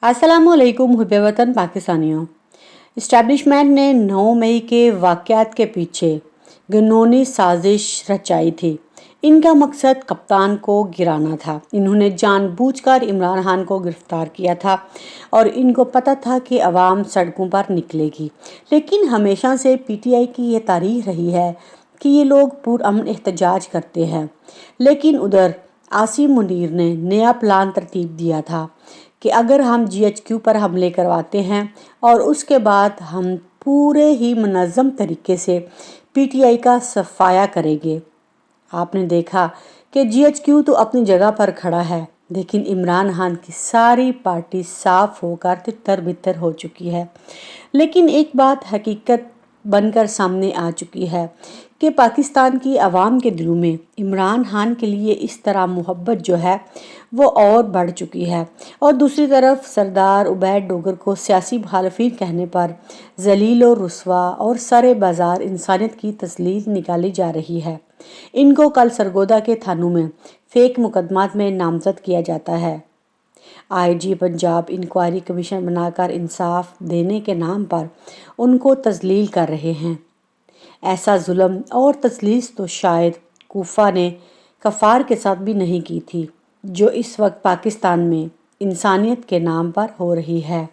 अस्सलामुअलैकुम हुब्बे वतन पाकिस्तानियों। इस्टेब्लिशमेंट ने 9 मई के वाक़यात के पीछे घिनौनी साजिश रचाई थी। इनका मकसद कप्तान को गिराना था। इन्होंने जानबूझकर इमरान खान को गिरफ्तार किया था और इनको पता था कि अवाम सड़कों पर निकलेगी। लेकिन हमेशा से पीटीआई की ये तारीख रही है कि ये लोग पुरअमन एहतजाज करते हैं। लेकिन उधर आसिम मुनीर ने नया प्लान तरतीब दिया था कि अगर हम जीएचक्यू पर हमले करवाते हैं और उसके बाद हम पूरे ही मुनज़्ज़म तरीके से पीटीआई का सफाया करेंगे। आपने देखा कि जीएचक्यू तो अपनी जगह पर खड़ा है, लेकिन इमरान खान की सारी पार्टी साफ होकर तितर बितर हो चुकी है। लेकिन एक बात हकीकत बनकर सामने आ चुकी है कि पाकिस्तान की आवाम के दिलों में इमरान खान के लिए इस तरह मोहब्बत जो है वो और बढ़ चुकी है। और दूसरी तरफ सरदार उबैद डोगर को सियासी मुखालिफिन कहने पर जलील और रुस्वा और सरे बाजार इंसानियत की तस्लील निकाली जा रही है। इनको कल सरगोदा के थानों में फेक मुकदमात में नामजद किया जाता है। आईजी पंजाब इंक्वायरी कमीशन बनाकर इंसाफ देने के नाम पर उनको तजलील कर रहे हैं। ऐसा जुल्म और तजलील तो शायद कूफा ने कफार के साथ भी नहीं की थी, जो इस वक्त पाकिस्तान में इंसानियत के नाम पर हो रही है।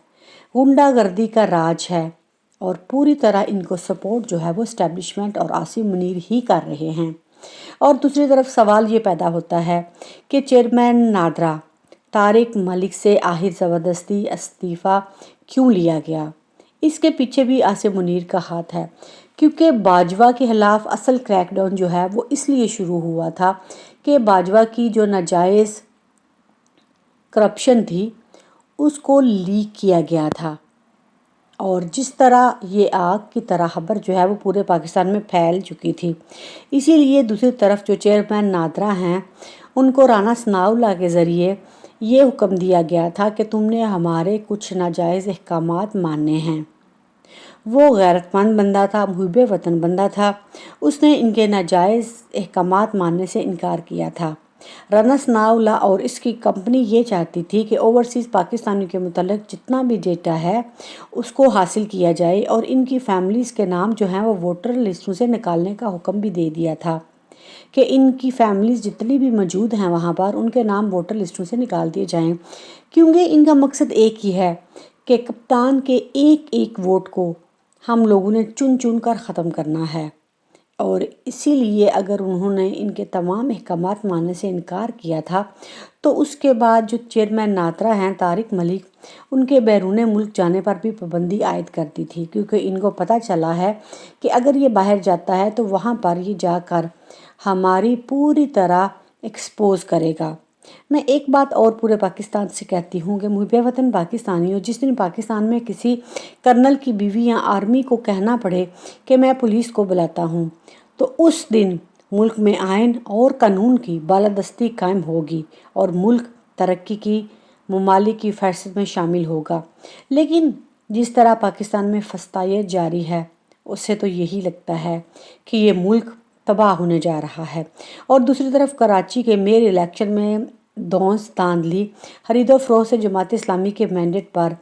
गुंडागर्दी का राज है और पूरी तरह इनको सपोर्ट जो है वो एस्टेब्लिशमेंट और आसिम मुनीर ही कर रहे हैं। और दूसरी तरफ सवाल ये पैदा होता है कि चेयरमैन नादरा तारिक मलिक से आखिर ज़बरदस्ती इस्तीफ़ा क्यों लिया गया। इसके पीछे भी आसिम मुनीर का हाथ है, क्योंकि बाजवा के खिलाफ असल क्रैकडाउन जो है वो इसलिए शुरू हुआ था कि बाजवा की जो नाजायज़ करप्शन थी उसको लीक किया गया था। और जिस तरह ये आग की तरह खबर जो है वो पूरे पाकिस्तान में फैल चुकी थी, इसीलिए दूसरी तरफ जो चेयरमैन नादरा हैं उनको राना सनाउल्लाह के ज़रिए ये हुक्म दिया गया था कि तुमने हमारे कुछ नाजायज़ अहकामात मानने हैं। वो गैरतमंद बंदा था, मुहिब्बे वतन बंदा था। उसने इनके नाजायज़ अहकामात मानने से इनकार किया था। राना सनाउल्लाह और इसकी कंपनी ये चाहती थी कि ओवरसीज़ पाकिस्तानियों के मुतल्लिक़ जितना भी डेटा है उसको हासिल किया जाए और इनकी फैमिलीज़ के नाम जो हैं वो वोटर लिस्टों से निकालने का हुक्म भी दे दिया था कि इनकी फैमिलीज़ जितनी भी मौजूद हैं वहाँ पर उनके नाम वोटर लिस्टों से निकाल दिए जाएं, क्योंकि इनका मकसद एक ही है कि कप्तान के एक एक वोट को हम लोगों ने चुन चुन कर ख़त्म करना है। और इसीलिए अगर उन्होंने इनके तमाम अहकामात मानने से इनकार किया था तो उसके बाद जो चेयरमैन नादरा हैं तारिक मलिक, उनके बैरून मुल्क जाने पर भी पाबंदी आयद कर दी थी, क्योंकि इनको पता चला है कि अगर ये बाहर जाता है तो वहाँ पर ये जाकर हमारी पूरी तरह एक्सपोज करेगा। मैं एक बात और पूरे पाकिस्तान से कहती हूँ कि मुहिब्बे वतन पाकिस्तानियों, जिस दिन पाकिस्तान में किसी कर्नल की बीवी या आर्मी को कहना पड़े कि मैं पुलिस को बुलाता हूँ, तो उस दिन मुल्क में आइन और कानून की बालादस्ती कायम होगी और मुल्क तरक्की की ममालिक की फहरिस्त में शामिल होगा। लेकिन जिस तरह पाकिस्तान में फस्तायत जारी है उससे तो यही लगता है कि ये मुल्क तबाह होने जा रहा है। और दूसरी तरफ कराची के मेयर इलेक्शन में धौंस धांधली खरीदो फरोख्त से जमात इस्लामी के मैंडेट पर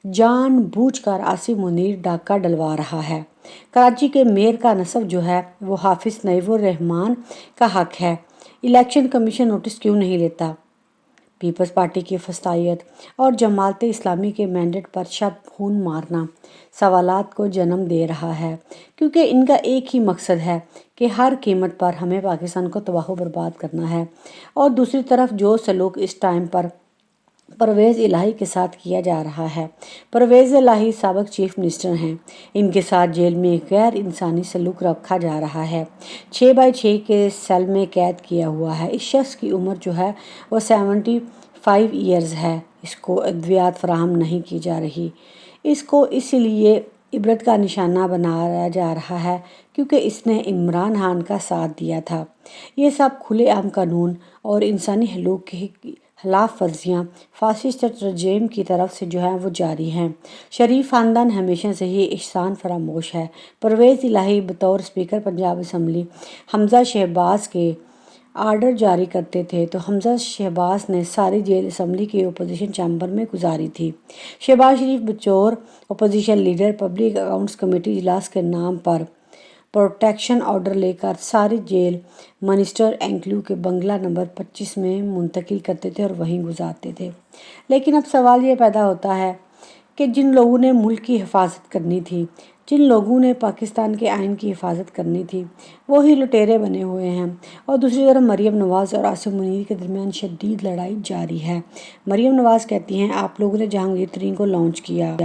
जानबूझकर आसिम मुनीर डाका डलवा रहा है। कराची के मेयर का नस्ब जो है वो हाफिज नईमुर रहमान का हक है। इलेक्शन कमीशन नोटिस क्यों नहीं लेता। पीपल्स पार्टी की फस्तायत और जमात इस्लामी के मैंडेट पर शब खून मारना सवालात को जन्म दे रहा है, क्योंकि इनका एक ही मकसद है कि हर कीमत पर हमें पाकिस्तान को तबाह बर्बाद करना है। और दूसरी तरफ जो सलूक इस टाइम पर परवेज़ इलाही के साथ किया जा रहा है। परवेज़ इलाही साबिक चीफ मिनिस्टर हैं। इनके साथ जेल में गैर इंसानी सलूक रखा जा रहा है। 6x6 के सेल में कैद किया हुआ है। इस शख्स की उम्र जो है वो 75 ईयर्स है। इसको अद्वियात फराहम नहीं की जा रही। इसको इसीलिए इबरत का निशाना बनाया जा रहा है क्योंकि इसने इमरान खान का साथ दिया था। ये सब खुलेआम कानून और इंसानी हकूक़ की खिलाफ वर्जियाँ फासिस्ट रजीम की तरफ से जो है वो जारी हैं। शरीफ ख़ानदान हमेशा से ही एहसान फरामोश है। परवेज़ इलाही बतौर स्पीकर पंजाब असम्बली हमज़ा शहबाज के آرڈر جاری کرتے تھے تو حمزہ شہباز نے ساری جیل اسمبلی کے اپوزیشن چیمبر میں گزاری تھی۔ شہباز شریف بطور opposition leader public accounts committee اجلاس کے نام پر پروٹیکشن آرڈر لے کر ساری جیل منسٹر اینکلیو کے بنگلہ نمبر 25 میں منتقل کرتے تھے اور وہیں گزارتے تھے۔ لیکن اب سوال یہ پیدا ہوتا ہے کہ جن لوگوں نے ملک کی حفاظت کرنی تھی، جن لوگوں نے پاکستان کے آئین کی حفاظت کرنی تھی، وہی لٹیرے بنے ہوئے ہیں، اور دوسری طرف مریم نواز اور عاصم منیر کے درمیان شدید لڑائی جاری ہے۔ مریم نواز کہتی ہیں آپ لوگوں نے جہانگیر ترین کو لانچ کیا۔